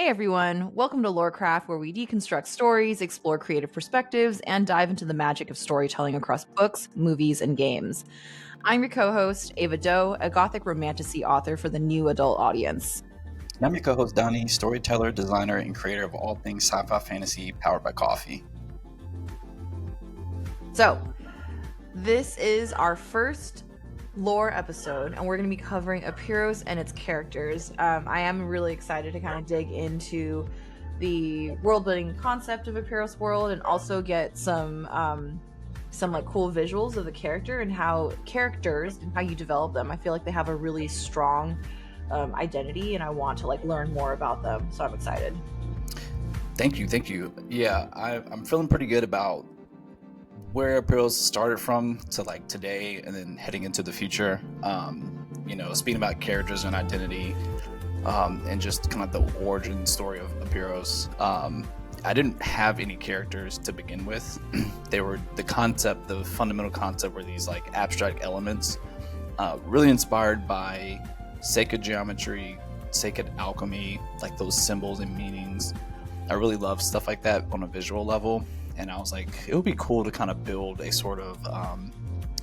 Hey everyone, welcome to Lorecraft, where we deconstruct stories, explore creative perspectives, and dive into the magic of storytelling across books, movies, and games. I'm your co host, Ava Doe, a gothic romantasy author for the new adult audience. And I'm your co-host Donnie, storyteller, designer, and creator of all things sci-fi fantasy powered by coffee. So, this is our first lore episode, and we're going to be covering Apeiros and its characters. I am really excited to kind of dig into the world building concept of Apeiros World, and also get some like cool visuals of the character and how you develop them. I feel like they have a really strong identity, and I want to like learn more about them. So I'm excited. Thank you. Yeah, I'm feeling pretty good about where Apeiros started from to like today and then heading into the future. Speaking about characters and identity, and just kind of the origin story of Apeiros. I didn't have any characters to begin with. They were the fundamental concept were these like abstract elements, really inspired by sacred geometry, sacred alchemy, like those symbols and meanings. I really love stuff like that on a visual level. And I was like, it would be cool to kind of build a sort of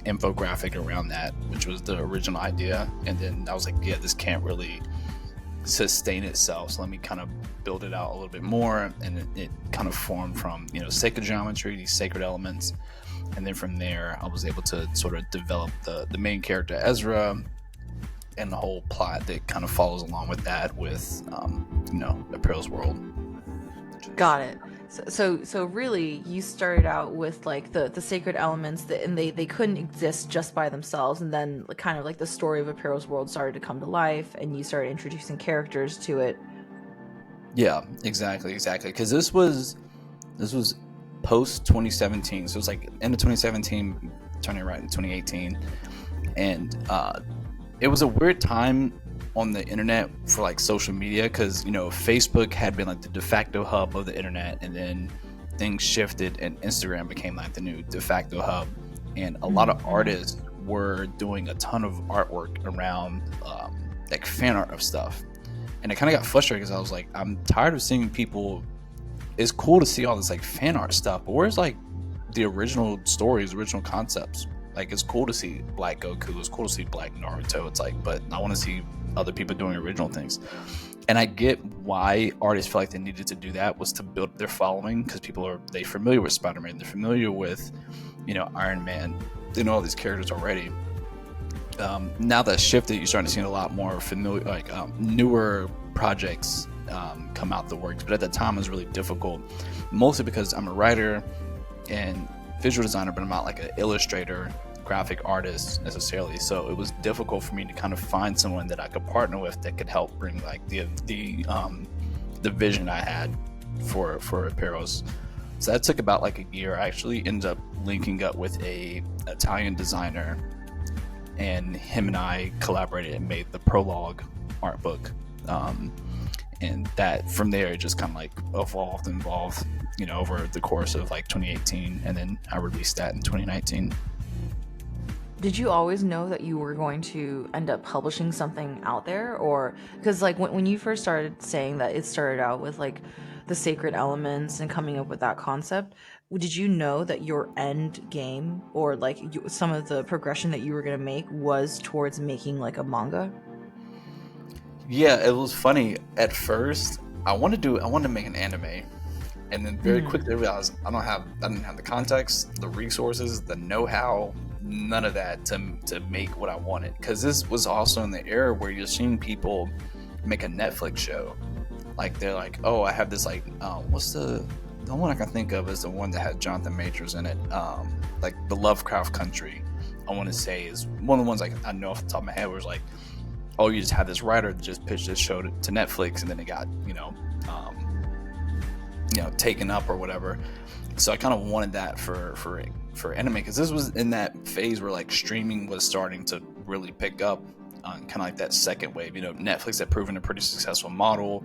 infographic around that, which was the original idea. And then I was like, yeah, this can't really sustain itself. So let me kind of build it out a little bit more. And it kind of formed from, sacred geometry, these sacred elements. And then from there, I was able to sort of develop the main character, Ezra, and the whole plot that kind of follows along with that with, Apeiros World. Got it. So really, you started out with like the sacred elements and they couldn't exist just by themselves, and then kind of like the story of Apeiros World started to come to life, and you started introducing characters to it. Yeah, exactly. Because this was post 2017, so it was like end of 2017, turning right in 2018, and it was a weird time on the internet for like social media, because Facebook had been like the de facto hub of the internet, and then things shifted and Instagram became like the new de facto hub, and a lot of artists were doing a ton of artwork around like fan art of stuff, and I kind of got frustrated because I was like, I'm tired of seeing people. It's cool to see all this like fan art stuff, but where's like the original stories, original concepts? Like, it's cool to see Black Goku, it's cool to see Black Naruto. It's like, but I want to see other people doing original things. And I get why artists feel like they needed to do that, was to build their following, because they're familiar with Spider-Man, they're familiar with, Iron Man, they know all these characters already. Now that's shifted, you're starting to see a lot more familiar, like newer projects come out the works. But at that time, it was really difficult, mostly because I'm a writer and visual designer, but I'm not like an illustrator, graphic artist necessarily. So it was difficult for me to kind of find someone that I could partner with that could help bring like the vision I had for Apeiros. So that took about like a year. I actually ended up linking up with a Italian designer, and him and I collaborated and made the prologue art book. And that from there, it just kind of like evolved, over the course of like 2018, and then I released that in 2019. Did you always know that you were going to end up publishing something out there? Or because like when you first started saying that it started out with like the sacred elements and coming up with that concept, did you know that your end game, or like some of the progression that you were going to make, was towards making like a manga? Yeah, it was funny. At first, I wanted to make an anime, and then very quickly I realized I didn't have the context, the resources, the know-how, none of that to make what I wanted. Because this was also in the era where you're seeing people make a Netflix show. Like, they're like, oh, I have this like, what's the one I can think of is the one that had Jonathan Majors in it, like the Lovecraft Country, I want to say, is one of the ones like I know off the top of my head, where it's like, oh, you just have this writer that just pitched this show to Netflix, and then it got taken up or whatever. So I kind of wanted that for anime, because this was in that phase where like streaming was starting to really pick up, kind of like that second wave. Netflix had proven a pretty successful model,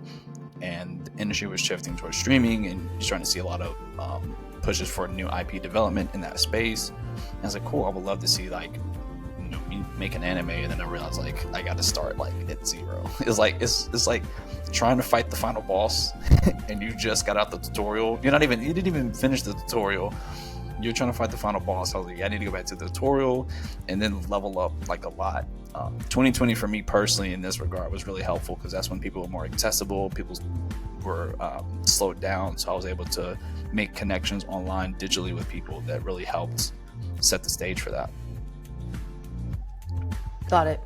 and the industry was shifting towards streaming, and you're starting to see a lot of pushes for new IP development in that space. And I was like, cool, I would love to see like me make an anime, and then I realized like I got to start like at zero. It's like trying to fight the final boss, and you just got out the tutorial. You didn't even finish the tutorial. You're trying to fight the final boss. I was like, I need to go back to the tutorial and then level up like a lot. 2020 for me personally in this regard was really helpful because that's when people were more accessible. People were slowed down, so I was able to make connections online digitally with people that really helped set the stage for that. Got it.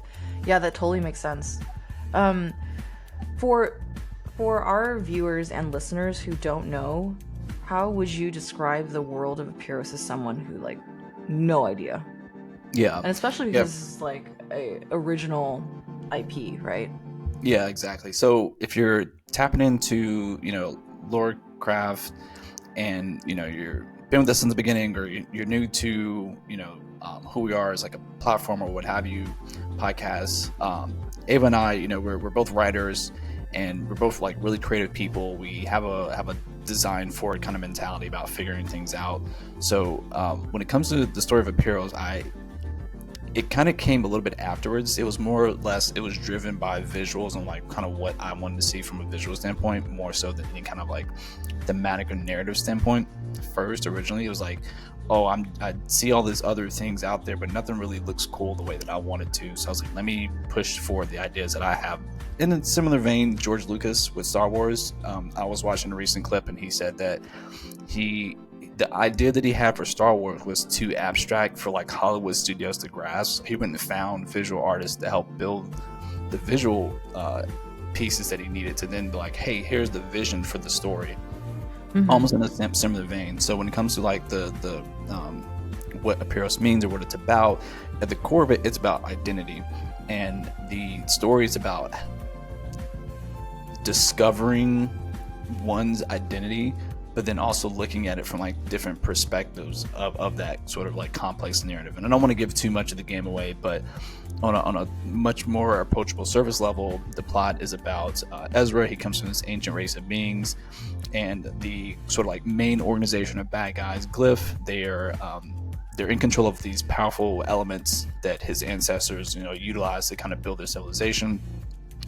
Yeah, that totally makes sense. For our viewers and listeners who don't know, how would you describe the world of Apeiros as someone who like no idea? Yeah, and especially because this is like a original IP, right? Yeah, exactly. So if you're tapping into Lorecraft, and you're been with us in the beginning, or you're new to who we are as like a platform or what have you, podcast. Ava and I, we're both writers, and we're both like really creative people. We have a design for it kind of mentality about figuring things out. So when it comes to the story of Apeiros, it kind of came a little bit afterwards. It was more or less, it was driven by visuals and like kind of what I wanted to see from a visual standpoint, more so than any kind of like thematic or narrative standpoint. First, originally, it was like, oh, I see all these other things out there, but nothing really looks cool the way that I wanted to. So I was like, let me push forward the ideas that I have. In a similar vein, George Lucas with Star Wars, I was watching a recent clip, and he said that the idea that he had for Star Wars was too abstract for like Hollywood studios to grasp. He went and found visual artists to help build the visual pieces that he needed to then be like, hey, here's the vision for the story. Almost in a similar vein. So when it comes to like the what Apeiros means or what it's about, at the core of it, it's about identity, and the story is about discovering one's identity, but then also looking at it from like different perspectives of that sort of like complex narrative. And I don't want to give too much of the game away, but on a much more approachable surface level, the plot is about Ezra. He comes from this ancient race of beings, and the sort of like main organization of bad guys, Glyph, they're in control of these powerful elements that his ancestors utilized to kind of build their civilization.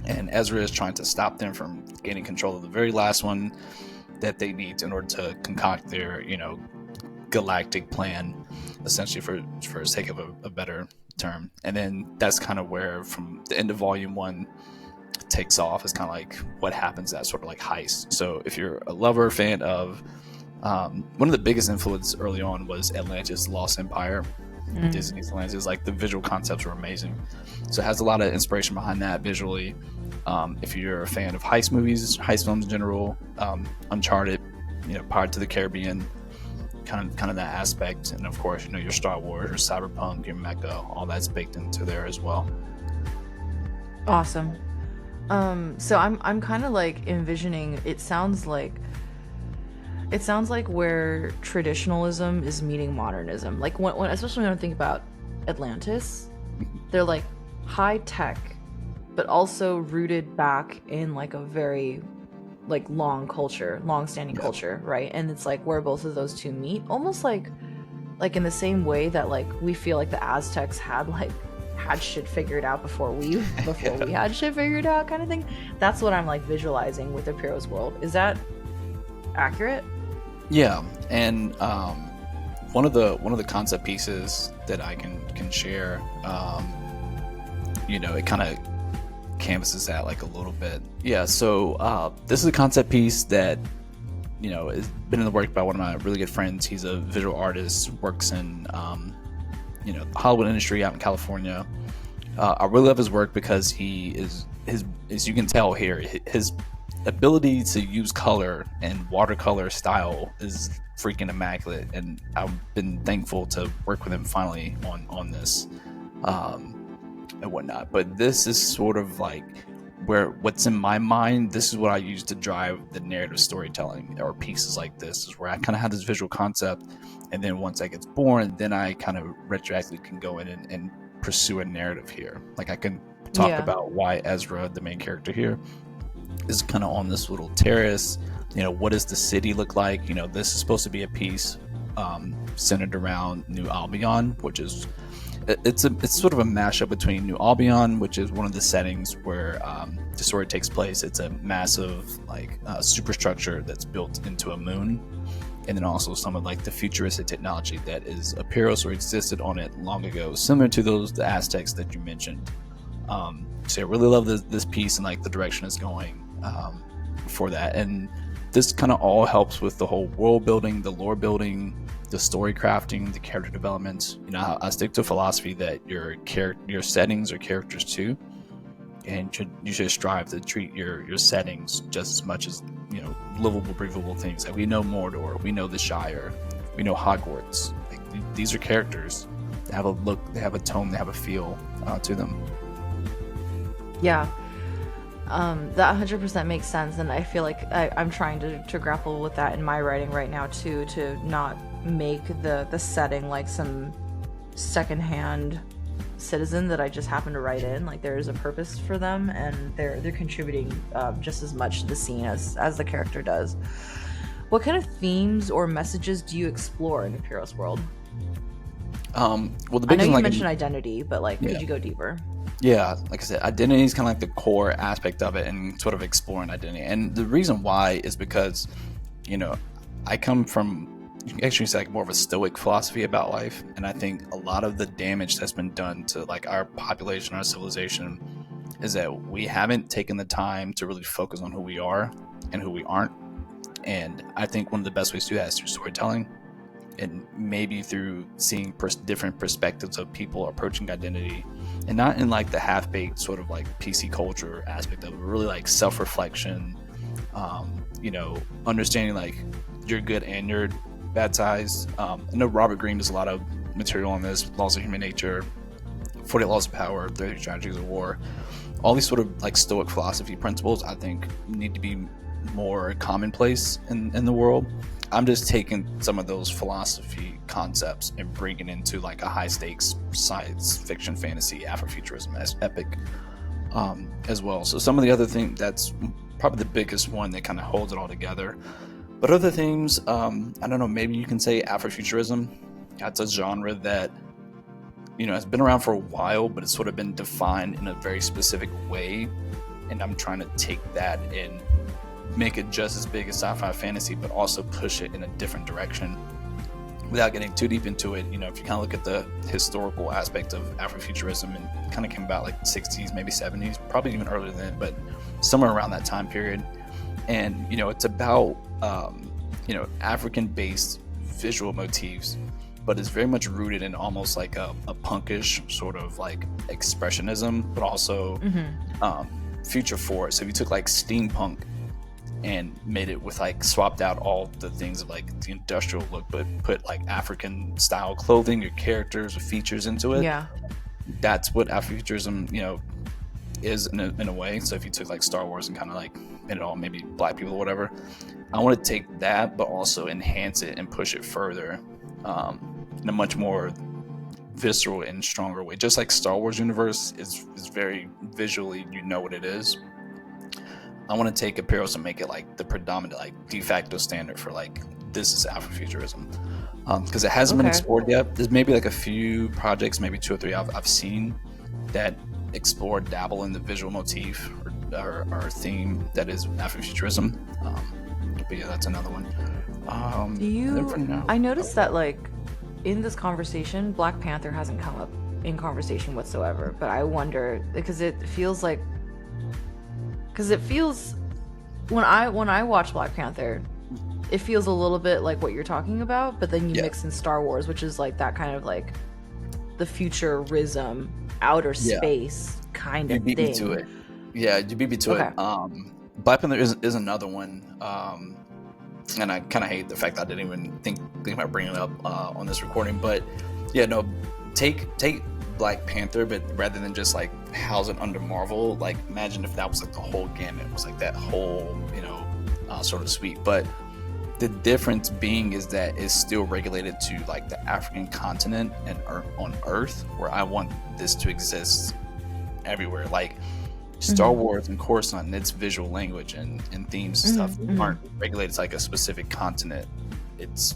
And Ezra is trying to stop them from gaining control of the very last one that they need in order to concoct their galactic plan, essentially, for sake of a better term. And then that's kind of where, from the end of volume 1 takes off, is kind of like what happens, that sort of like heist. So if you're a lover, fan of one of the biggest influence early on was Atlantis: Lost Empire. Disney's Atlantis, like the visual concepts were amazing, so it has a lot of inspiration behind that visually. If you're a fan of heist movies, heist films in general, Uncharted, Pirates of the Caribbean, kind of that aspect, and of course your Star Wars, your Cyberpunk, your Manga, all that's baked into there as well. Awesome. So I'm kind of like envisioning, it sounds like where traditionalism is meeting modernism. Like when especially when I think about Atlantis, they're like high tech, but also rooted back in like a very like long-standing culture, right? And it's like where both of those two meet, almost like in the same way that like we feel like the Aztecs had shit figured out before we had shit figured out, kind of thing. That's what I'm like visualizing with Apeiros World. Is that accurate? Yeah, and one of the concept pieces that I can share, it kind of canvases that like a little bit. Yeah, so this is a concept piece that has been in the work by one of my really good friends. He's a visual artist, works in the Hollywood industry out in California. I really love his work because he is as you can tell here, his ability to use color and watercolor style is freaking immaculate, and I've been thankful to work with him finally on this and whatnot. But this is sort of like what's in my mind. This is what I use to drive the narrative storytelling, or pieces like this, is where I kind of have this visual concept, and then once that gets born, then I kind of retroactively can go in and pursue a narrative here. Like I can talk about why Ezra, the main character here, is kind of on this little terrace. What does the city look like? This is supposed to be a piece centered around New Albion, which is It's sort of a mashup between New Albion, which is one of the settings where the story takes place. It's a massive like superstructure that's built into a moon, and then also some of like the futuristic technology that is Apeiros or existed on it long ago, similar to the Aztecs that you mentioned. So I really love this piece and like the direction it's going for that, and this kind of all helps with the whole world building, the lore building, the story crafting, the character development. You know, I stick to philosophy that your settings are characters too, and you should strive to treat your settings just as much as, you know, livable, breathable things. Like we know Mordor, we know the Shire, we know Hogwarts. Like, these are characters. They have a look, they have a tone, they have a feel to them. Yeah. That 100% makes sense, and I feel like I'm trying to grapple with that in my writing right now too, to not make the setting like some secondhand citizen that I just happen to write in. Like there is a purpose for them, and they're contributing just as much to the scene as the character does. What kind of themes or messages do you explore in Apeiros World? Well, the I know biggest you like mentioned identity, but like, Yeah. could you go deeper? Yeah, like I said, identity is kind of like the core aspect of it, and sort of exploring identity. And the reason why is because, you know, I come from, you can actually say, like more of a stoic philosophy about life, and I think a lot of the damage that's been done to like our population, our civilization, is that we haven't taken the time to really focus on who we are and who we aren't. And I think one of the best ways to do that is through storytelling, and maybe through seeing different perspectives of people approaching identity, and not in like the half-baked sort of like PC culture aspect of it, but really like self-reflection, you know, understanding like your good and your bad sides. I know Robert Greene does a lot of material on this: Laws of Human Nature, 48 Laws of Power, 30 Strategies of War. All these sort of like stoic philosophy principles I think need to be more commonplace in the world. I'm just taking some of those philosophy concepts and bringing into like a high stakes science fiction fantasy Afrofuturism as epic as well. So some of the other things, that's probably the biggest one that kind of holds it all together. But other themes, I don't know, maybe you can say Afrofuturism. That's a genre that, you know, has been around for a while, but it's sort of been defined in a very specific way. And I'm trying to take that and make it just as big as sci-fi fantasy, but also push it in a different direction without getting too deep into it. You know, if you kind of look at the historical aspect of Afrofuturism, and kind of came about like 60s, maybe 70s, probably even earlier than, but somewhere around that time period. And, you know, it's about, you know, African-based visual motifs, but it's very much rooted in almost like a punkish sort of like expressionism, but also future forward. So if you took like steampunk and made it with like swapped out all the things of like the industrial look, but put like African style clothing, your characters or features into it. Yeah. That's what Afrofuturism, you know, is in a way. So if you took like Star Wars and kind of like made it all maybe black people or whatever, I want to take that, but also enhance it and push it further in a much more visceral and stronger way. Just like Star Wars universe is very visually, you know what it is. I want to take Apeiros and make it like the predominant, like de facto standard for like, this is Afrofuturism. Because it hasn't been explored yet. There's maybe like a few projects, maybe 2 or 3 I've seen that explore, dabble in the visual motif or theme that is Afrofuturism. But yeah, that's another one. I noticed that like in this conversation, Black Panther hasn't come up in conversation whatsoever, but I wonder, because it feels when I watch Black Panther, it feels a little bit like what you're talking about, but then you mix in Star Wars, which is like that kind of like the futurism, outer space kind of thing. You beat me to it. Yeah, you beat me to it. Black Panther is another one, and I kind of hate the fact that I didn't even think about bringing it up on this recording. But yeah, no, take Black Panther, but rather than just like house it under Marvel, like imagine if that was like the whole gamut, it was like that whole, you know, sort of suite. But the difference being is that it's still regulated to like the African continent and on Earth, where I want this to exist everywhere. Like Star Wars and Coruscant, and its visual language and themes and stuff aren't regulated to like a specific continent. It's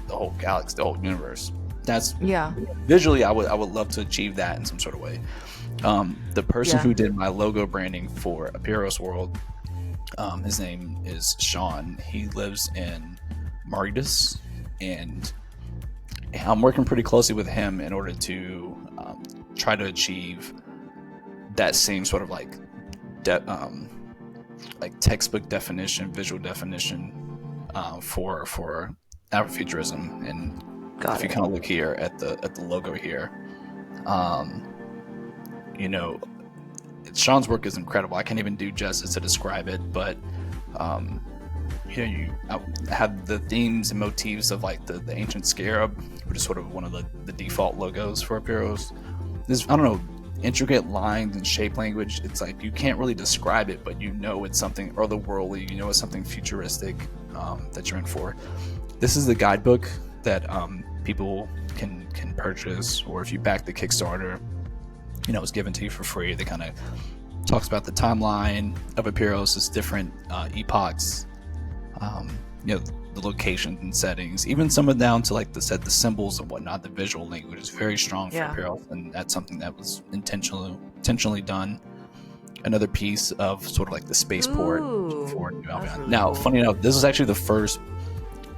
the whole galaxy, the whole universe. That's Yeah. visually, I would love to achieve that in some sort of way. The person who did my logo branding for Apeiros World, his name is Sean. He lives in Mauritius, and I'm working pretty closely with him in order to try to achieve that same sort of like textbook definition, visual definition for Afrofuturism. And if you kind of look here at the logo here, you know, Sean's work is incredible. I can't even do justice to describe it, but you know, you have the themes and motifs of like the ancient scarab, which is sort of one of the default logos for Apeiros. This, I don't know, intricate lines and shape language. It's like you can't really describe it, but you know it's something otherworldly. You know it's something futuristic that you're in for. This is the guidebook that people can purchase, or if you back the Kickstarter, you know, it's given to you for free. They kind of talks about the timeline of Apeiros, its different epochs, you know, the locations and settings, even some of down to like the symbols and whatnot. The visual language is very strong for Apeiros, and that's something that was intentionally done. Another piece of sort of like the spaceport for New Albion. Really now, cool. Funny enough, this was actually the first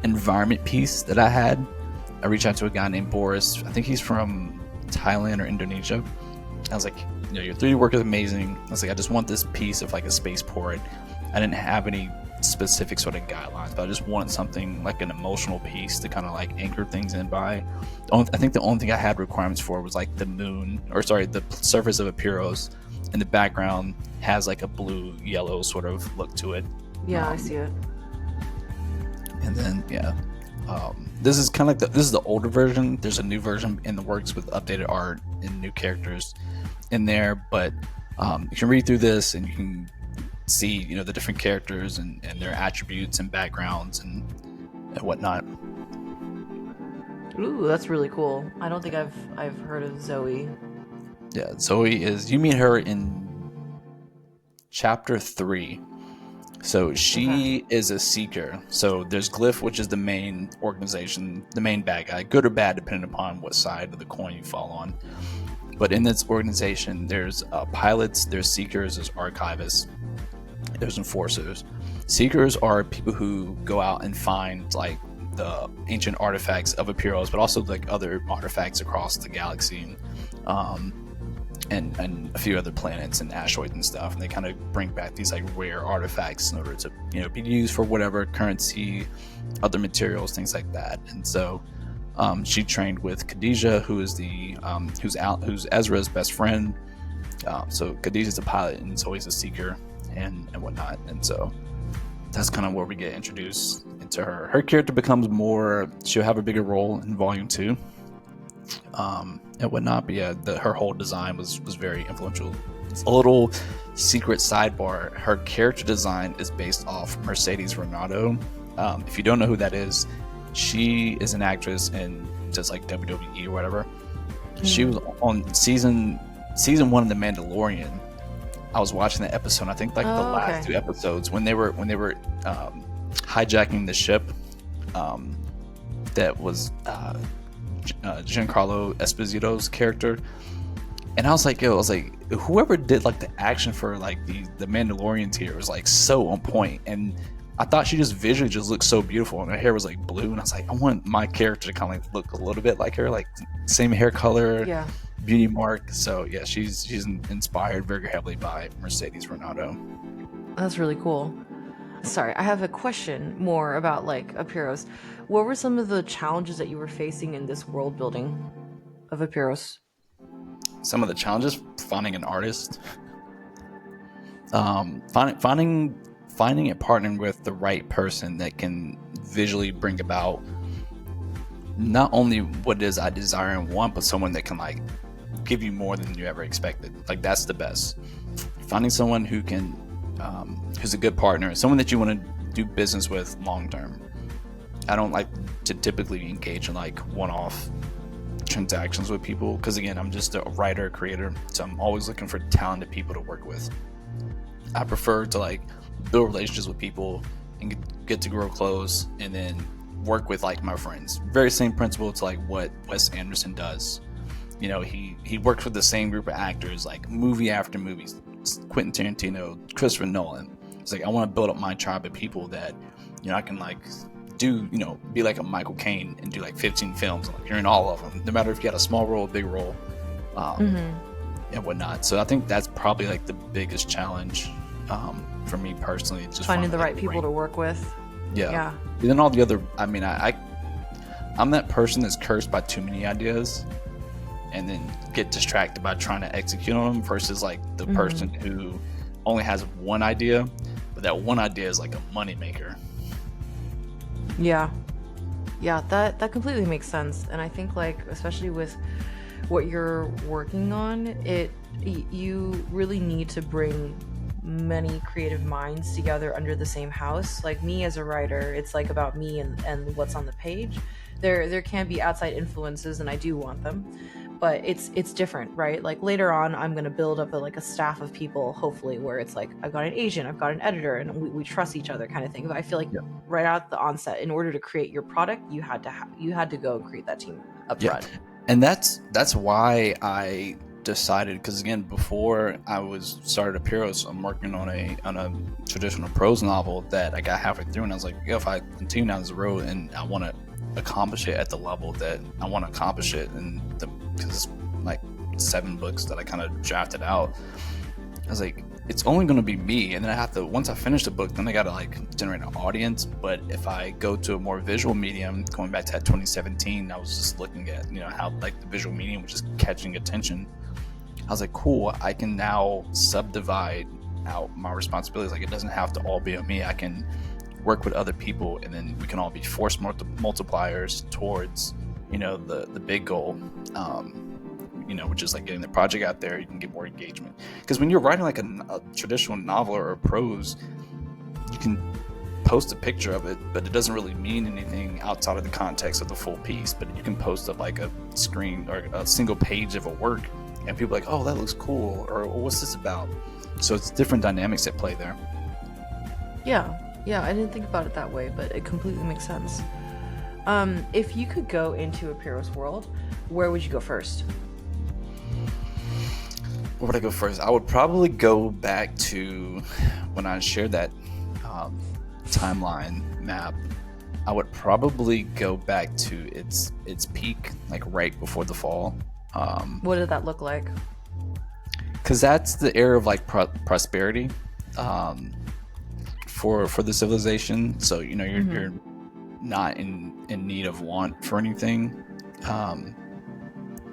environment piece that I had. I reached out to a guy named Boris. I think he's from Thailand or Indonesia. I was like, you know, your 3D work is amazing. I was like, I just want this piece of like a spaceport. I didn't have any specific sort of guidelines, but I just wanted something like an emotional piece to kind of like anchor things in by. I think the only thing I had requirements for was like the surface of Apeiros in the background has like a blue yellow sort of look to it. Yeah, I see it. And then this is kind of like this is the older version. There's a new version in the works with updated art and new characters in there, but you can read through this and you can see, you know, the different characters and their attributes and backgrounds and whatnot. Ooh, that's really cool. I don't think I've heard of Zoe. Yeah, Zoe is, you meet her in chapter 3. So she is a seeker. So there's Glyph, which is the main organization, the main bad guy, good or bad depending upon what side of the coin you fall on. But in this organization, there's pilots, there's seekers, there's archivists, there's enforcers. Seekers are people who go out and find like the ancient artifacts of Apeiros, but also like other artifacts across the galaxy, and a few other planets and asteroids and stuff. And they kind of bring back these like rare artifacts in order to, you know, be used for whatever currency, other materials, things like that. And so she trained with Khadija, who is who's Ezra's best friend. So Khadija's a pilot and Zoe's a seeker and whatnot. And so that's kind of where we get introduced into her. Her character becomes more, she'll have a bigger role in volume 2 and whatnot. But yeah, her whole design was very influential. It's a little secret sidebar. Her character design is based off Mercedes Renato. If you don't know who that is, she is an actress in just like WWE or whatever. She was on season 1 of The Mandalorian. I was watching the episode, I think like the last 2 episodes when they were hijacking the ship that was Giancarlo Esposito's character. And I was like, whoever did like the action for like the Mandalorians here was like so on point. And I thought she just visually just looked so beautiful, and her hair was like blue, and I was like, I want my character to kind of like look a little bit like her, like same hair color, beauty mark. So yeah, she's inspired very heavily by Mercedes Renato. That's really cool. Sorry, I have a question more about like Apeiros. What were some of the challenges that you were facing in this world building of Apeiros? Some of the challenges: finding an artist, finding and partnering with the right person that can visually bring about not only what it is I desire and want, but someone that can like give you more than you ever expected. Like that's the best. Finding someone who can, who's a good partner, someone that you want to do business with long term. I don't like to typically engage in like one-off transactions with people because again, I'm just a writer, creator, so I'm always looking for talented people to work with. I prefer to like build relationships with people and get to grow close, and then work with like my friends. Very same principle to like what Wes Anderson does. You know, he works with the same group of actors, like movie after movie. Quentin Tarantino, Christopher Nolan. It's like I want to build up my tribe of people that, you know, I can like do, you know, be like a Michael Caine and do like 15 films. Like you're in all of them, no matter if you got a small role, big role, and whatnot. So I think that's probably like the biggest challenge for me personally. Just finding the right people to work with. Yeah. And then all the other, I mean, I'm that person that's cursed by too many ideas and then get distracted by trying to execute on them versus like the person who only has one idea, but that one idea is like a moneymaker. Yeah, that completely makes sense. And I think like, especially with what you're working on, you really need to bring many creative minds together under the same house. Like me as a writer, it's like about me and what's on the page. There can be outside influences, and I do want them, but it's different, right? Like later on, I'm going to build up a staff of people, hopefully, where it's like I've got an agent, I've got an editor, and we trust each other, kind of thing. But I feel like right out the onset, in order to create your product, you had to go create that team up front. And that's why I decided, because again, before I started Apeiros, I'm working on a traditional prose novel that I got halfway through, and I was like, if I continue down this road and I want to accomplish it at the level that I want to accomplish it, because it's like 7 books that I kind of drafted out, I was like, it's only going to be me, and then I have to, once I finish the book, then I got to like generate an audience. But if I go to a more visual medium, going back to that 2017, I was just looking at, you know, how like the visual medium was just catching attention. I was like, cool, I can now subdivide out my responsibilities. Like it doesn't have to all be on me. I can work with other people, and then we can all be force multipliers towards, you know, the big goal, you know, which is like getting the project out there. You can get more engagement, because when you're writing like a traditional novel or a prose, you can post a picture of it, but it doesn't really mean anything outside of the context of the full piece. But you can post up like a screen or a single page of a work, and people are like, oh, that looks cool, or what's this about? So it's different dynamics at play there. Yeah, I didn't think about it that way, but it completely makes sense. If you could go into Apeiros World, where would you go first? Where would I go first? I would probably go back to when I shared that timeline map. I would probably go back to its peak, like right before the fall. What did that look like? Because that's the era of like prosperity for the civilization. So, you know, you're not in need of want for anything.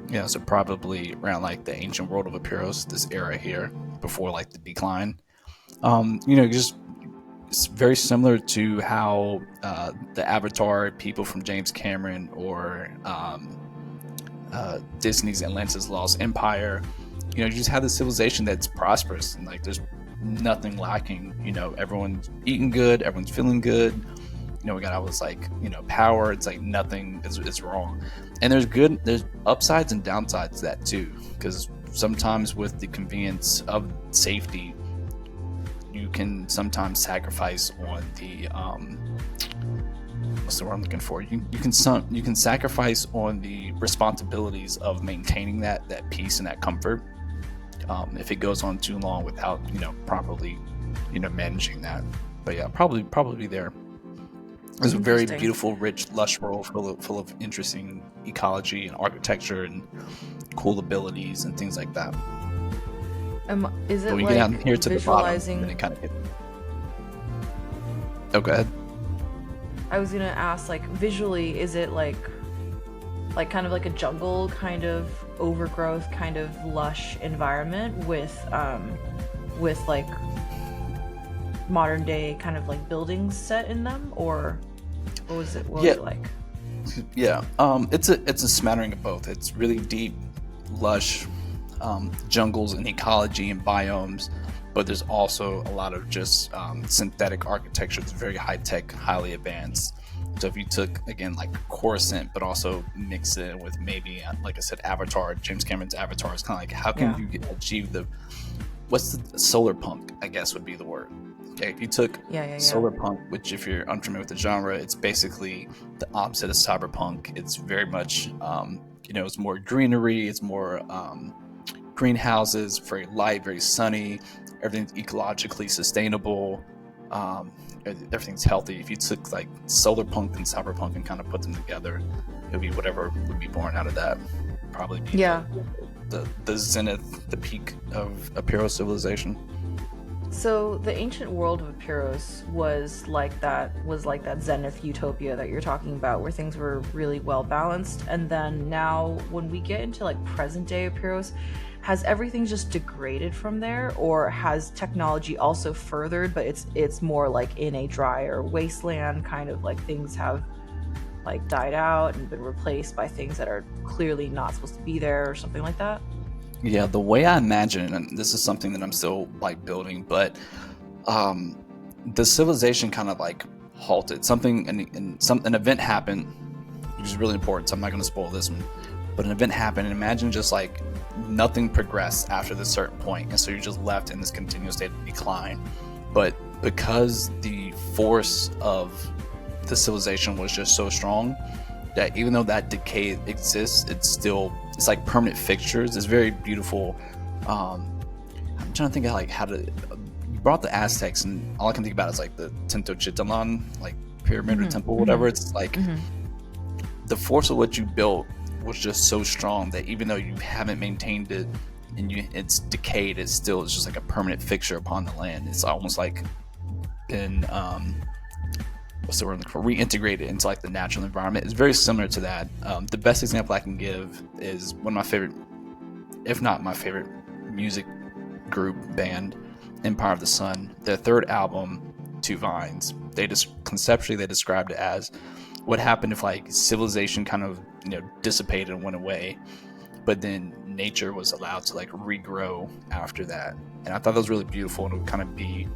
Yeah, so probably around like the ancient world of Apeiros, this era here, before like the decline. You know, just it's very similar to how the Avatar people from James Cameron or Disney's Atlantis Lost Empire, you know, you just have this civilization that's prosperous and like there's nothing lacking. You know, everyone's eating good, everyone's feeling good. You know, we got all this like, you know, power. It's like nothing is wrong. And there's upsides and downsides to that too, because sometimes with the convenience of safety, you can sometimes sacrifice on the what's the word I'm looking for? You can sacrifice on the responsibilities of maintaining that peace and that comfort if it goes on too long without, you know, properly, you know, managing that. But yeah, probably there. It's a very beautiful, rich, lush world full of interesting ecology and architecture and cool abilities and things like that. Is it but when you like get down here to visualizing... the bottom, then it kind of hit. Oh, go ahead. I was gonna ask, like, visually, is it like kind of like a jungle, kind of overgrowth, kind of lush environment with like modern day kind of like buildings set in them, or what was it like? Yeah, it's a smattering of both. It's really deep, lush jungles and ecology and biomes, but there's also a lot of just synthetic architecture that's very high tech, highly advanced. So if you took, again, like Coruscant, but also mix it with maybe, like I said, Avatar, James Cameron's Avatar, is kind of like, how can you achieve what's the solar punk, I guess would be the word. Okay, if you took Yeah. solar punk, which if you're unfamiliar with the genre, it's basically the opposite of cyberpunk. It's very much, it's more greenery, it's more greenhouses, very light, very sunny. Everything's ecologically sustainable. Um, Everything's healthy. If you took like solar punk and cyberpunk and kind of put them together, it would be whatever would be born out of that. Probably be the zenith, the peak of Apeiros civilization. So the ancient world of Apeiros was like that zenith utopia that you're talking about, where things were really well balanced. And then now when we get into like present day Apeiros, has everything just degraded from there, or has technology also furthered, but it's more like in a drier wasteland, kind of like things have like died out and been replaced by things that are clearly not supposed to be there, or something like that? Yeah, the way I imagine it, and this is something that I'm still like building, but the civilization kind of like halted. Something and an event happened, which is really important. So I'm not going to spoil this one, but an event happened, and imagine just like nothing progressed after this certain point, and so you're just left in this continuous state of decline. But because the force of the civilization was just so strong, that even though that decay exists, it's like permanent fixtures. It's very beautiful. I'm trying to think of like how to. You brought the Aztecs, and all I can think about is like the Tenochtitlan, like pyramid or temple, whatever. It's like the force of what you built was just so strong that even though you haven't maintained it and it's decayed, it's just like a permanent fixture upon the land. It's almost like been what's the word, reintegrated into like the natural environment. It's very similar to that. The best example I can give is one of my favorite, if not my favorite, music group band, Empire of the Sun. Their third album, Two Vines, they just conceptually they described it as what happened if like civilization kind of dissipated and went away, but then nature was allowed to like regrow after that. And I thought that was really beautiful, and it would kind of be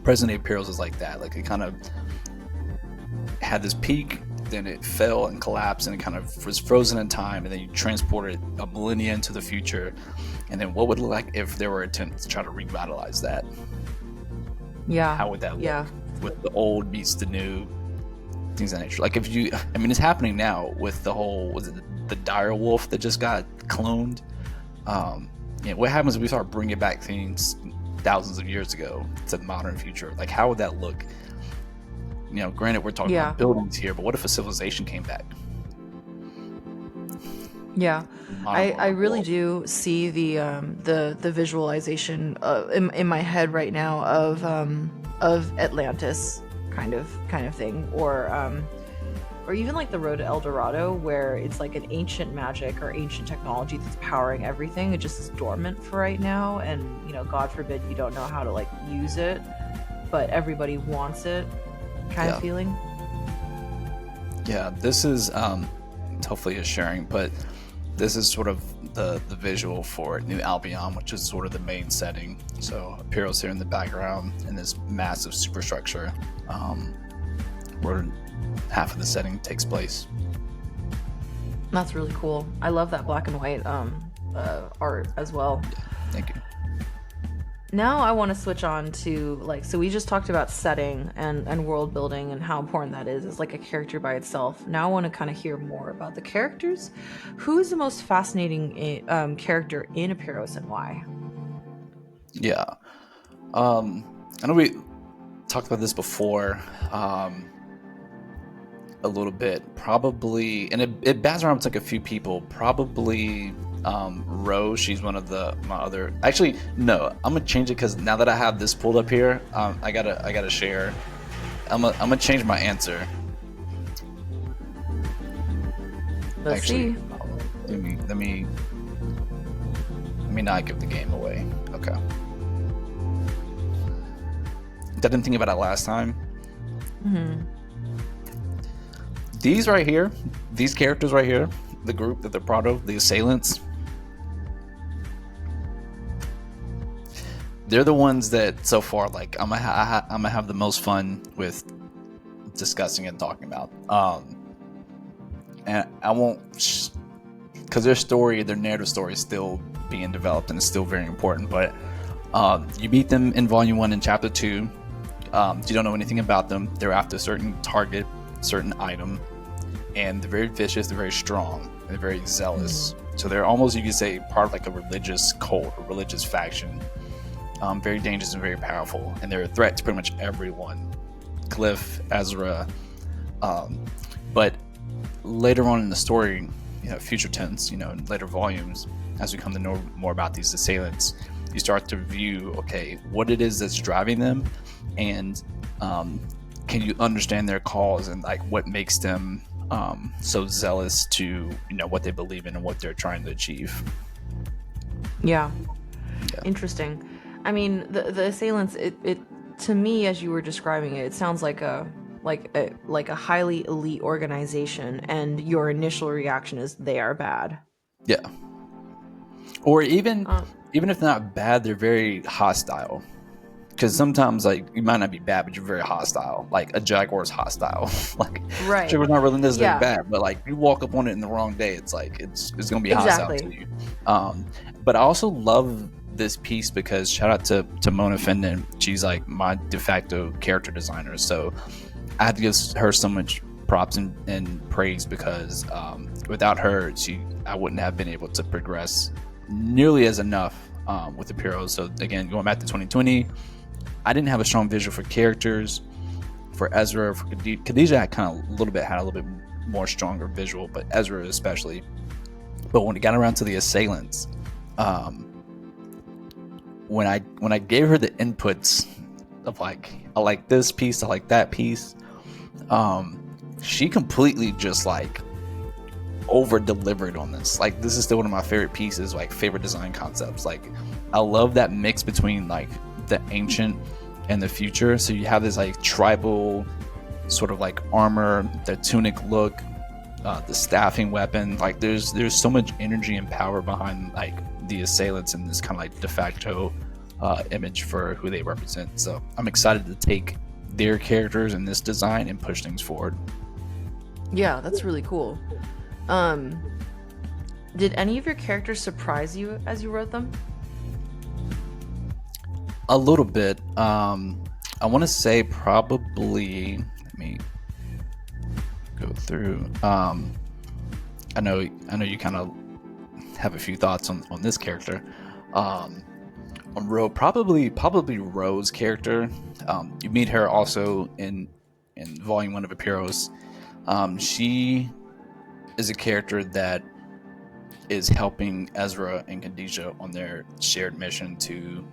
present day Apeiros is like that. Like it kind of had this peak, then it fell and collapsed, and it kind of was frozen in time, and then you transported a millennia into the future, and then what would it look like if there were attempts to try to revitalize that? Yeah. How would that look? With the old meets the new, things of that nature. Like it's happening now with the whole, was it the dire wolf that just got cloned? What happens if we start bringing back things thousands of years ago to the modern future? Like how would that look? Granted we're talking about buildings here, but what if a civilization came back? Yeah, I really do see the visualization in my head right now of Atlantis kind of thing, or even like the Road to El Dorado, where it's like an ancient magic or ancient technology that's powering everything. It just is dormant for right now, and God forbid you don't know how to like use it, but everybody wants it, kind of feeling. Yeah, this is hopefully is sharing, but this is sort of the visual for New Albion, which is sort of the main setting. So Apeiros here in the background in this massive superstructure, where half of the setting takes place. That's really cool. I love that black and white art as well. Thank you. Now I want to switch on to so we just talked about setting and world building and how important that is as like a character by itself. Now I want to kind of hear more about the characters. Who's the most fascinating character in Apeiros, and why? Yeah. I know we talked about this before a little bit, probably, and it bounced around with like a few people. Probably Rose, she's one of my other. Actually, no, I'm gonna change it because now that I have this pulled up here, I gotta share. I'm gonna change my answer. Let's see. Let me not give the game away. Okay. I didn't think about it last time. These right here, these characters right here, the group that they're part of, the assailants, they're the ones that so far, like, I'm gonna have the most fun with discussing and talking about. And I won't, because their narrative story is still being developed and it's still very important. But you meet them in Volume 1 and Chapter 2. You don't know anything about them. They're after a certain target, certain item, and they're very vicious, they're very strong, they're very zealous. So they're almost, you could say, part of like a religious cult, a religious faction. Very dangerous and very powerful, and they're a threat to pretty much everyone. Glyph, Ezra, but later on in the story, future tense, in later volumes, as we come to know more about these assailants, you start to view, okay, what it is that's driving them, and can you understand their cause and like what makes them so zealous to what they believe in and what they're trying to achieve. Yeah. Interesting. I mean, the assailants, it to me, as you were describing it, it sounds like a highly elite organization, and your initial reaction is they are bad. Yeah. Or even if they're not bad, they're very hostile. Because sometimes, like, you might not be bad, but you're very hostile. Like, a jaguar's hostile. Like, right. Jaguar's not really necessarily bad, but, like, you walk up on it in the wrong day, it's like, it's going to be hostile to you. But I also love this piece because, shout out to Mona Fendon. She's, like, my de facto character designer. So, I had to give her so much props and praise because without her, I wouldn't have been able to progress nearly as enough with Apeiros. So, again, going back to 2020, I didn't have a strong visual for characters. For Ezra, for Khadijah, I had a little bit more stronger visual, but Ezra especially. But when it got around to the assailants, when I gave her the inputs of like, I like this piece, I like that piece, she completely just like over delivered on this. Like, this is still one of my favorite pieces, like favorite design concepts. Like, I love that mix between like the ancient and the future. So you have this like tribal sort of like armor, the tunic look, the staffing weapon. Like, there's so much energy and power behind like the assailants and this kind of like de facto image for who they represent. So I'm excited to take their characters in this design and push things forward. Yeah, that's really cool. Did any of your characters surprise you as you wrote them? A little bit. I want to say probably, let me go through. I know you kind of have a few thoughts on this character. On Ro, probably Ro's character. You meet her also in Volume 1 of Apeiros. She is a character that is helping Ezra and Khadijah on their shared mission to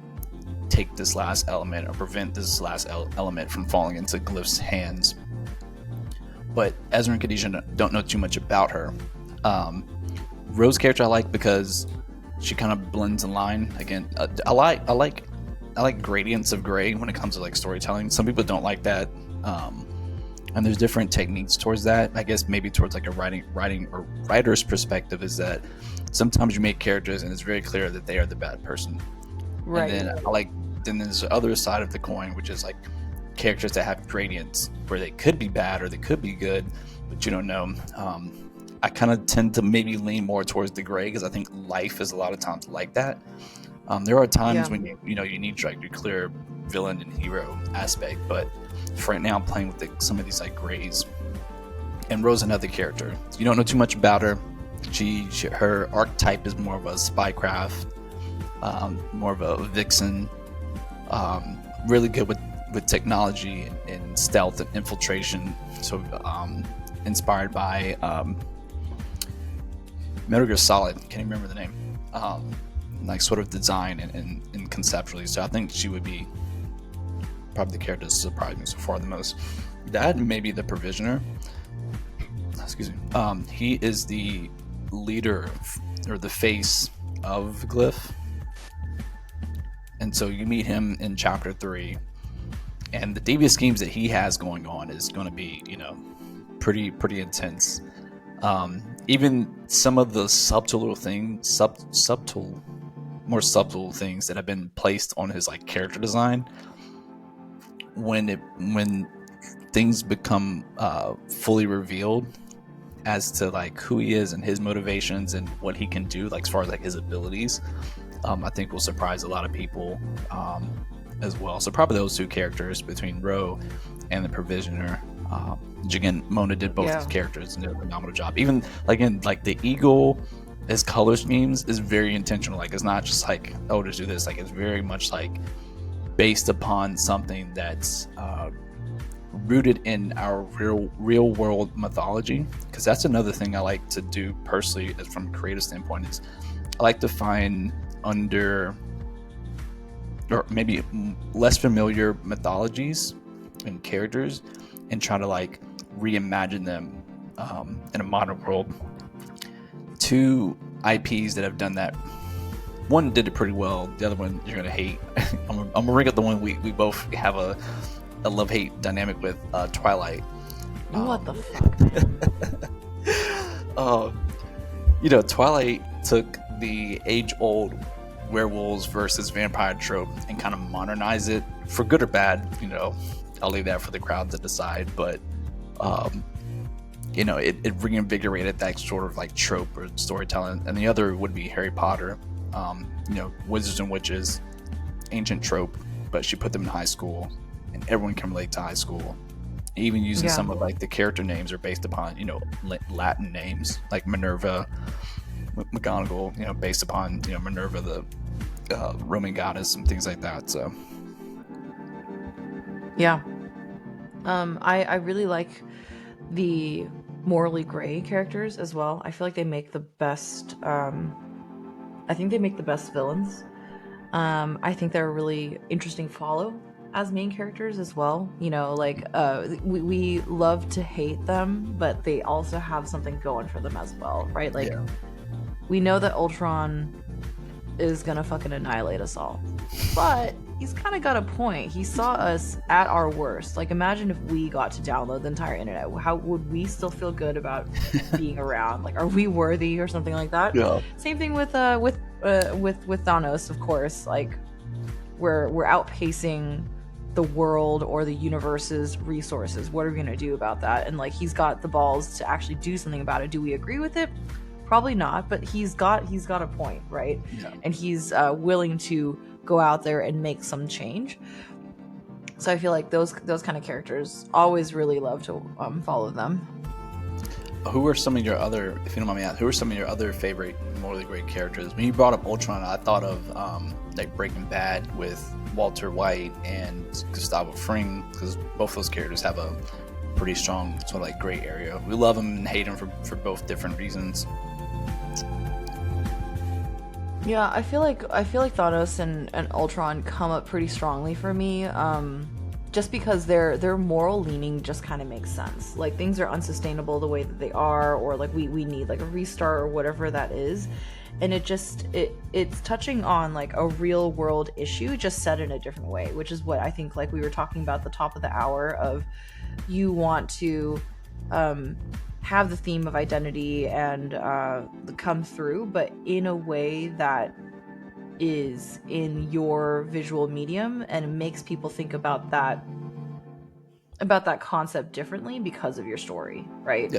take this last element or prevent this last element from falling into Glyph's hands. But Ezra and Khadijah don't know too much about her. Ro's character I like because she kind of blends in line. Again, I like gradients of gray when it comes to like storytelling. Some people don't like that, and there's different techniques towards that. I guess maybe towards like a writing or writer's perspective is that sometimes you make characters and it's very clear that they are the bad person. Right. And then there's the other side of the coin, which is like characters that have gradients where they could be bad or they could be good, but you don't know. I kind of tend to maybe lean more towards the gray because I think life is a lot of times like that. There are times when you need like your clear villain and hero aspect, but for right now I'm playing with some of these like grays. And Ro's another character. You don't know too much about her. Her archetype is more of a spycraft, more of a vixen, really good with technology and stealth and infiltration. So inspired by Metal Gear Solid, can't even remember the name, like sort of design and conceptually. So I think she would be probably the character that surprised me so far the most. That and maybe the Provisioner. Excuse me. He is the leader or the face of Glyph. And so you meet him in chapter 3, and the devious schemes that he has going on is going to be, pretty intense. Even some of the more subtle things that have been placed on his like character design, when things become fully revealed as to like who he is and his motivations and what he can do, like as far as like his abilities, I think will surprise a lot of people. as well. So probably those two characters between Ro and the Provisioner. Again, Mona did both these characters and did a phenomenal job. Even like in like the eagle, his color schemes is very intentional. Like it's not just like, oh, just do this. Like it's very much like based upon something that's rooted in our real world mythology. Because that's another thing I like to do personally, from a creative standpoint, is I like to find under or maybe less familiar mythologies and characters and try to like reimagine them in a modern world. Two IPs that have done that. One did it pretty well. The other one you're gonna hate. I'm gonna bring up the one we both have a love-hate dynamic with, Twilight. What the fuck? Twilight took the age-old werewolves versus vampire trope and kind of modernized it, for good or bad. I'll leave that for the crowd to decide. But it reinvigorated that sort of like trope or storytelling. And the other would be Harry Potter. Wizards and witches, ancient trope, but she put them in high school, and everyone can relate to high school. Even using some of like the character names are based upon Latin names, like Minerva, McGonagall, based upon Minerva, the Roman goddess, and things like that. So I really like the morally gray characters as well. I feel like they make the best. I think they make the best villains. I think they're a really interesting follow as main characters as well. We love to hate them, but they also have something going for them as well, right? We know that Ultron is gonna fucking annihilate us all, but he's kind of got a point. He saw us at our worst. Like, imagine if we got to download the entire internet. How would we still feel good about being around? Like, are we worthy or something like that? Same thing with Thanos, of course. Like, we're outpacing the world or the universe's resources. What are we gonna do about that? And like, he's got the balls to actually do something about it. Do we agree with it? Probably not, but he's got a point, right? And he's willing to go out there and make some change. So I feel like those kind of characters, always really love to follow them. Who are some of your other, if you don't mind me asking, who are some of your other favorite morally great characters? When you brought up Ultron, I thought of like Breaking Bad with Walter White and Gustavo Fring, because both those characters have a pretty strong sort of like gray area. We love them and hate them for both different reasons. Yeah, I feel like Thanos and Ultron come up pretty strongly for me, just because their moral leaning just kind of makes sense. Like, things are unsustainable the way that they are, or like we need like a restart or whatever that is, and it's touching on like a real world issue, just said in a different way, which is what I think, like we were talking about at the top of the hour, of you want to have the theme of identity and come through, but in a way that is in your visual medium and makes people think about that concept differently because of your story, right?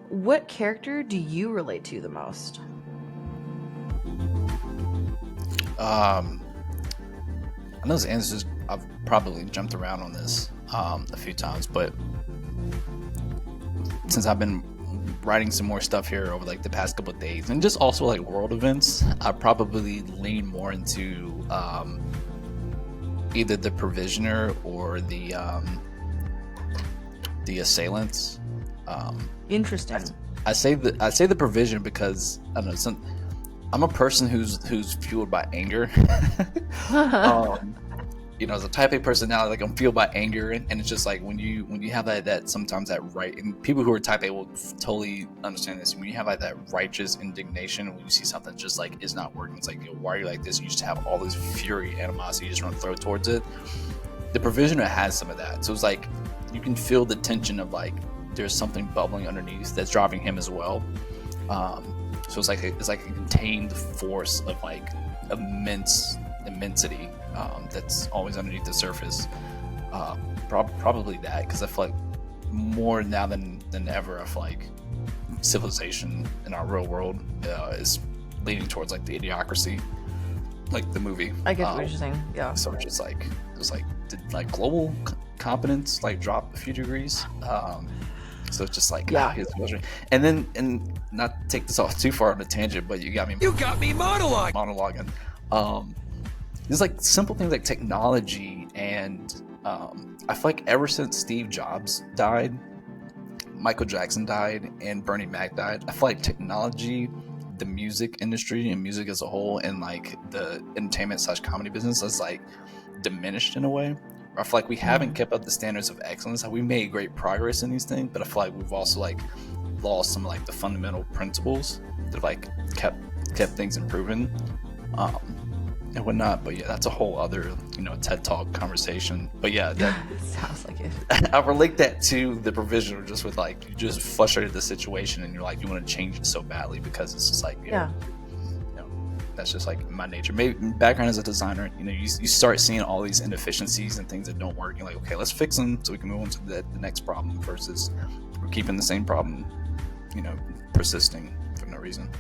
What character do you relate to the most? I know those answers, I've probably jumped around on this a few times, but since I've been writing some more stuff here over like the past couple of days, and just also like world events, I probably lean more into either the Provisioner or the assailants. Interesting. I say the Provision because I don't know, I'm a person who's fueled by anger. As a type A personality, like I'm fueled by anger, and it's just like when you have that sometimes that right, and people who are type A will totally understand this. When you have like that righteous indignation when you see something just like is not working, it's like, why are you like this? You just have all this fury, animosity, you just want to throw towards it. The Provisioner has some of that, so it's like you can feel the tension of like there's something bubbling underneath that's driving him as well. So it's like a contained force of like immensity that's always underneath the surface. Probably that, because I feel like more now than ever, I feel like civilization in our real world is leaning towards like the idiocracy. like the movie. I get what you're saying. Yeah. So it's just like did like global competence like drop a few degrees? So it's just like and then not to take this off too far on a tangent, but you got me monologuing. There's like simple things like technology, and I feel like ever since Steve Jobs died, Michael Jackson died, and Bernie Mac died, I feel like technology, the music industry and music as a whole, and like the entertainment / comedy business has like diminished in a way. I feel like we haven't kept up the standards of excellence. We made great progress in these things, but I feel like we've also like lost some of like the fundamental principles that have like kept things improving and whatnot. But yeah, that's a whole other TED Talk conversation. But yeah, that sounds like it. I relate that to the provisional, just with like you just frustrated the situation and you're like you want to change it so badly because it's just like that's just like my nature. Maybe background as a designer, you start seeing all these inefficiencies and things that don't work. You're like, okay, let's fix them so we can move on to the next problem, versus we're keeping the same problem, persisting for no reason.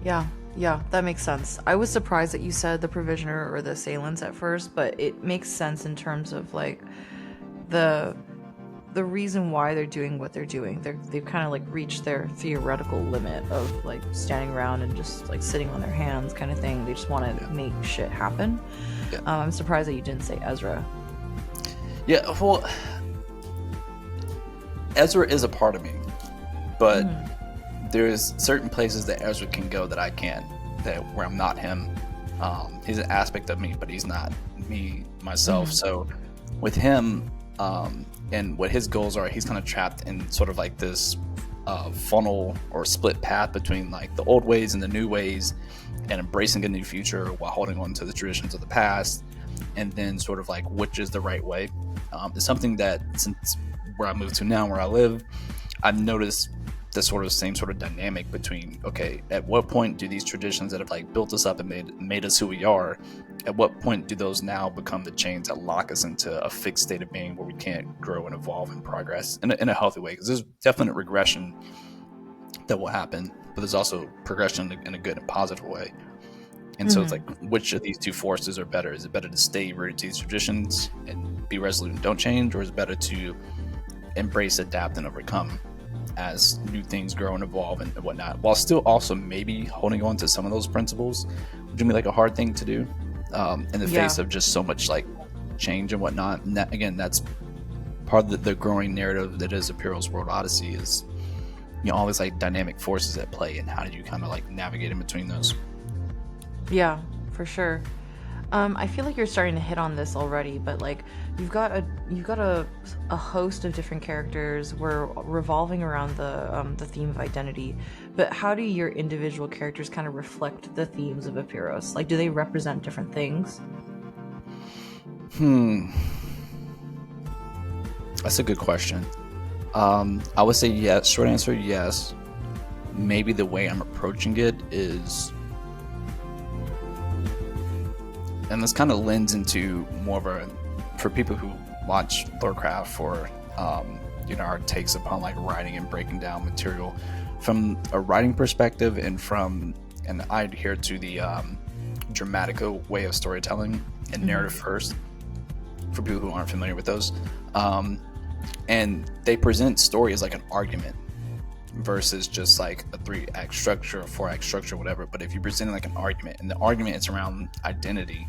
Yeah, that makes sense. I was surprised that you said the provisioner or the assailants at first, but it makes sense in terms of like the reason why they're doing what they're doing. They've kind of like reached their theoretical limit of like standing around and just like sitting on their hands kind of thing. They just want to make shit happen. Yeah. I'm surprised that you didn't say Ezra. Yeah, well, Ezra is a part of me, but there's certain places that Ezra can go that I can't, where I'm not him. He's an aspect of me, but he's not me myself. So with him, and what his goals are, he's kind of trapped in sort of like this funnel or split path between like the old ways and the new ways, and embracing a new future while holding on to the traditions of the past, and then sort of like which is the right way. It's something that since where I moved to now, where I live, I've noticed the same sort of dynamic between, okay, at what point do these traditions that have like built us up and made us who we are, at what point do those now become the chains that lock us into a fixed state of being where we can't grow and evolve and progress in a healthy way? Because there's definite regression that will happen, but there's also progression in a good and positive way. And so it's like, which of these two forces are better? Is it better to stay rooted to these traditions and be resolute and don't change, or is it better to embrace, adapt, and overcome as new things grow and evolve and whatnot, while still also maybe holding on to some of those principles, which would be like a hard thing to do in the face of just so much like change and whatnot. And that, again, that's part of the growing narrative that is Apeiros World Odyssey, is all these like dynamic forces at play, and how did you kind of like navigate in between those? Yeah, for sure. I feel like you're starting to hit on this already, but like you've got a host of different characters. We're revolving around the theme of identity, but how do your individual characters kind of reflect the themes of Apeiros? Like, do they represent different things? That's a good question. I would say yes. Short answer, yes. Maybe the way I'm approaching it is, and this kind of lends into more of a, for people who watch Lorecraft, or our takes upon like writing and breaking down material from a writing perspective, and I adhere to the Dramatico way of storytelling and narrative first, for people who aren't familiar with those, and they present story as like an argument versus just like a 3-act structure, a 4-act structure, whatever. But if you're presenting like an argument, and the argument is around identity,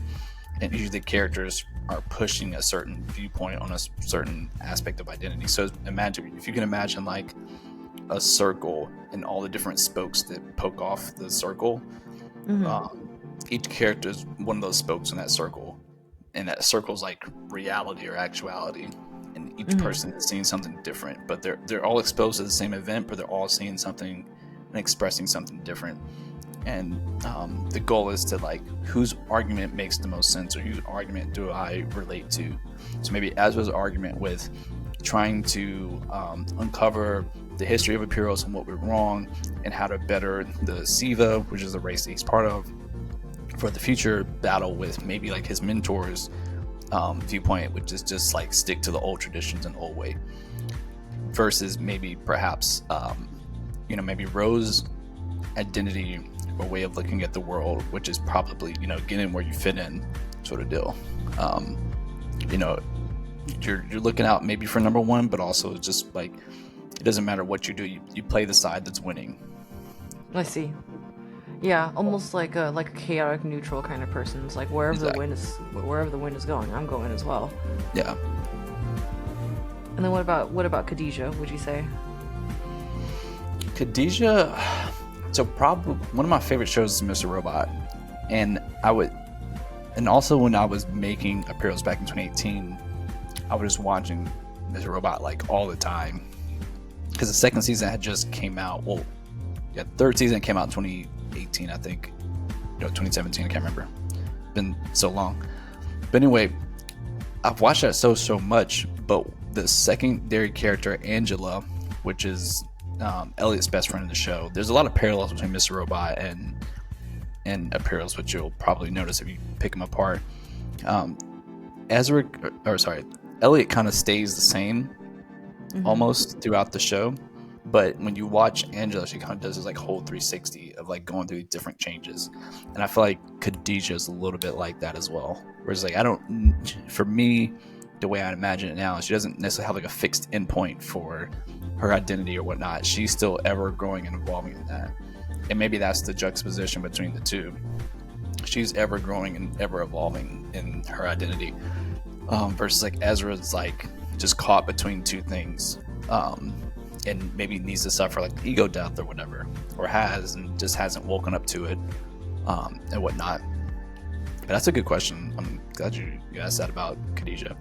and usually the characters are pushing a certain viewpoint on a certain aspect of identity. So if you can imagine like a circle and all the different spokes that poke off the circle, each character is one of those spokes in that circle, and that circle's like reality or actuality. And each person is seeing something different, but they're all exposed to the same event, but they're all seeing something and expressing something different. And the goal is to like, whose argument makes the most sense, or whose argument do I relate to? So maybe Ezra's argument with trying to uncover the history of Apeiros and what went wrong, and how to better the Siva, which is the race that he's part of, for the future battle with maybe like his mentors. Viewpoint, which is just like stick to the old traditions and old way, versus maybe perhaps maybe Rose's identity or way of looking at the world, which is probably, you know, get in where you fit in sort of deal. You know, you're looking out maybe for number one, but also just like, it doesn't matter what you do, you play the side that's winning. I see. Yeah, almost like a chaotic neutral kind of person. It's like wherever the wind is going, I'm going as well. Yeah. And then what about Khadijah, would you say? Khadijah, so probably one of my favorite shows is Mr. Robot. And also when I was making Apeiros back in 2018, I was just watching Mr. Robot like all the time. Because the second season had just came out. Well, yeah, third season came out in 2018, I think. No, 2017, I can't remember. Been so long. But anyway, I've watched that so much, but the secondary character, Angela, which is Elliot's best friend in the show, there's a lot of parallels between Mr. Robot and Apeiros, which you'll probably notice if you pick them apart. Elliot kind of stays the same almost throughout the show, but when you watch Angela, she kind of does this like whole 360 of like going through different changes, and I feel like Khadijah is a little bit like that as well. Whereas like for me, the way I imagine it now, she doesn't necessarily have like a fixed endpoint for her identity or whatnot. She's still ever growing and evolving in that, and maybe that's the juxtaposition between the two. She's ever growing and ever evolving in her identity, versus like Ezra's like just caught between two things, and maybe needs to suffer like ego death or whatever, or has and just hasn't woken up to it, and whatnot. But that's a good question. I'm glad you asked that about Khadijah,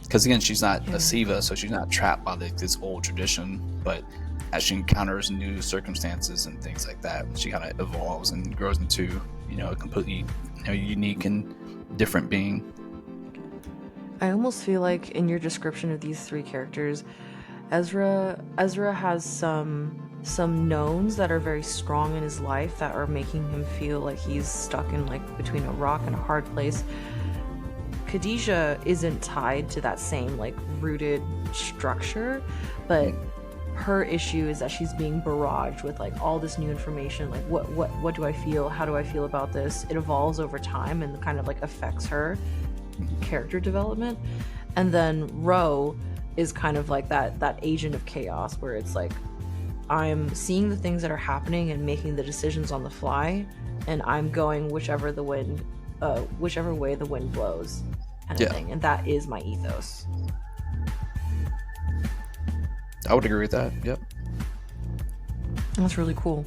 because again, she's not a Siva, so she's not trapped by this old tradition, but as she encounters new circumstances and things like that, she kind of evolves and grows into, you know, a completely, you know, unique and different being. I almost feel like in your description of these three characters, Ezra has some knowns that are very strong in his life that are making him feel like he's stuck in like between a rock and a hard place. Khadijah isn't tied to that same like rooted structure, but her issue is that she's being barraged with like all this new information. Like what do I feel? How do I feel about this? It evolves over time and kind of like affects her character development. And then Ro is kind of like that agent of chaos, where it's like I'm seeing the things that are happening and making the decisions on the fly, and I'm going whichever way the wind blows, kind of thing. And that is my ethos. I would agree with that. Yep. That's really cool.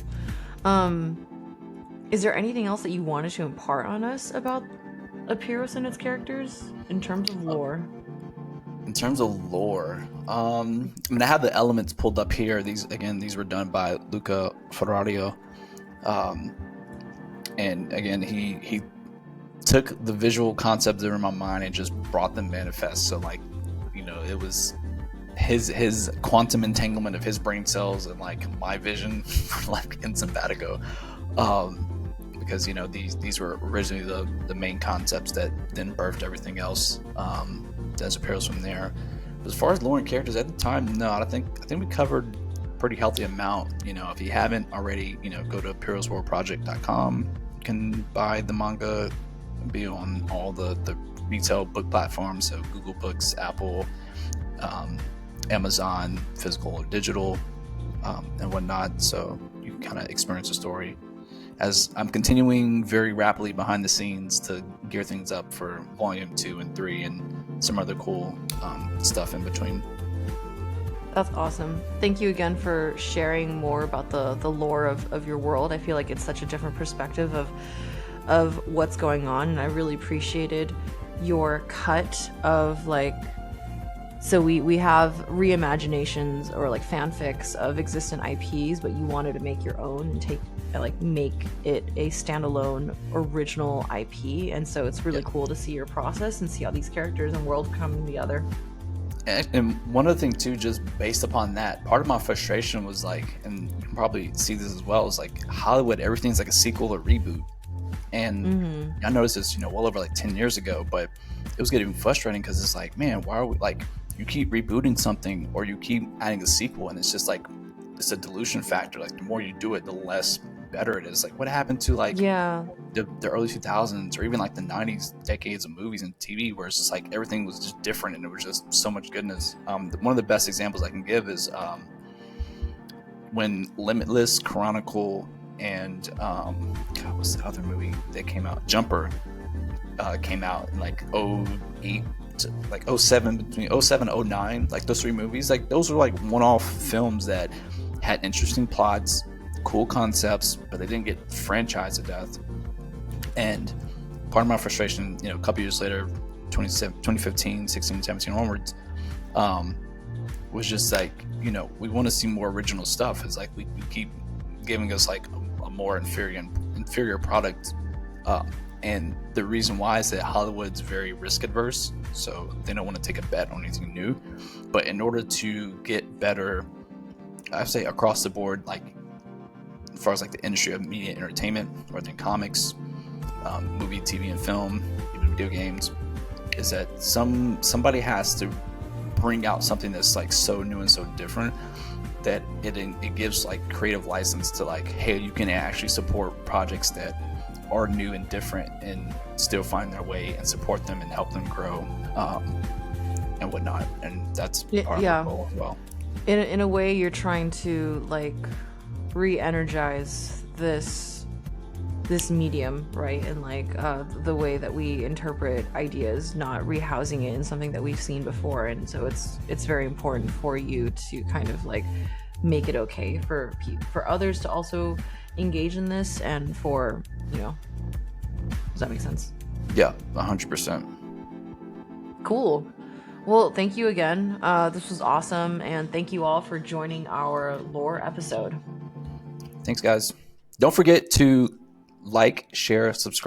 Is there anything else that you wanted to impart on us about Apeiros and its characters in terms of lore? In terms of lore, I mean, I have the elements pulled up here. These were done by Luca Ferrario, and again, he took the visual concepts that were in my mind and just brought them manifest. So, like, you know, it was his quantum entanglement of his brain cells and like my vision, like in simpatico, because you know these were originally the main concepts that then birthed everything else. As Apeiros from there. But as far as lore and characters at the time, no, I think we covered a pretty healthy amount. You know, if you haven't already, you know, go to apeirosworldproject.com. You can buy the manga, be on all the retail book platforms, so Google Books, Apple, Amazon, physical or digital, and whatnot. So you can kind of experience the story. As I'm continuing very rapidly behind the scenes to gear things up for volume 2 and 3 and some other cool stuff in between. That's awesome. Thank you again for sharing more about the lore of your world. I feel like it's such a different perspective of what's going on, and I really appreciated your cut of like, so we have reimaginations or like fanfics of existent IPs, but you wanted to make your own and make it a standalone original IP. And so it's really cool to see your process and see how these characters and world coming together. And one other thing too, just based upon that, part of my frustration was like, and you can probably see this as well, is like Hollywood, everything's like a sequel or reboot. And I noticed this, you know, well over like 10 years ago, but it was getting frustrating because it's like, man, why are we like, you keep rebooting something or you keep adding a sequel, and it's just like, it's a dilution factor. Like the more you do it, the less better it is. Like, what happened to like Yeah. the early 2000s or even like the 90s decades of movies and TV, where it's just like everything was just different and it was just so much goodness. One of the best examples I can give is when Limitless, Chronicle, and God, what's the other movie that came out? Jumper came out in like 08 to like 07, between 07 and 09. Like those three movies, like those were like one-off films that had interesting plots, cool concepts, but they didn't get franchised to death. And part of my frustration, you know, a couple years later, 2015, 16, 17 onwards, was just like, you know, we want to see more original stuff. It's like we keep giving us like a more inferior product. And the reason why is that Hollywood's very risk adverse, so they don't want to take a bet on anything new. But in order to get better, I'd say across the board, like as far as like the industry of media entertainment, whether in comics, movie, TV, and film, even video games, is that somebody has to bring out something that's like so new and so different that it gives like creative license to like, hey, you can actually support projects that are new and different and still find their way and support them and help them grow and whatnot. And that's part of the goal as well. In a way, you're trying to like re-energize this medium, right? And like the way that we interpret ideas, not rehousing it in something that we've seen before. And so it's very important for you to kind of like make it okay for others to also engage in this, and for, you know, does that make sense? Yeah, 100%. Cool. Well, thank you again. This was awesome, and thank you all for joining our lore episode. Thanks, guys. Don't forget to like, share, subscribe.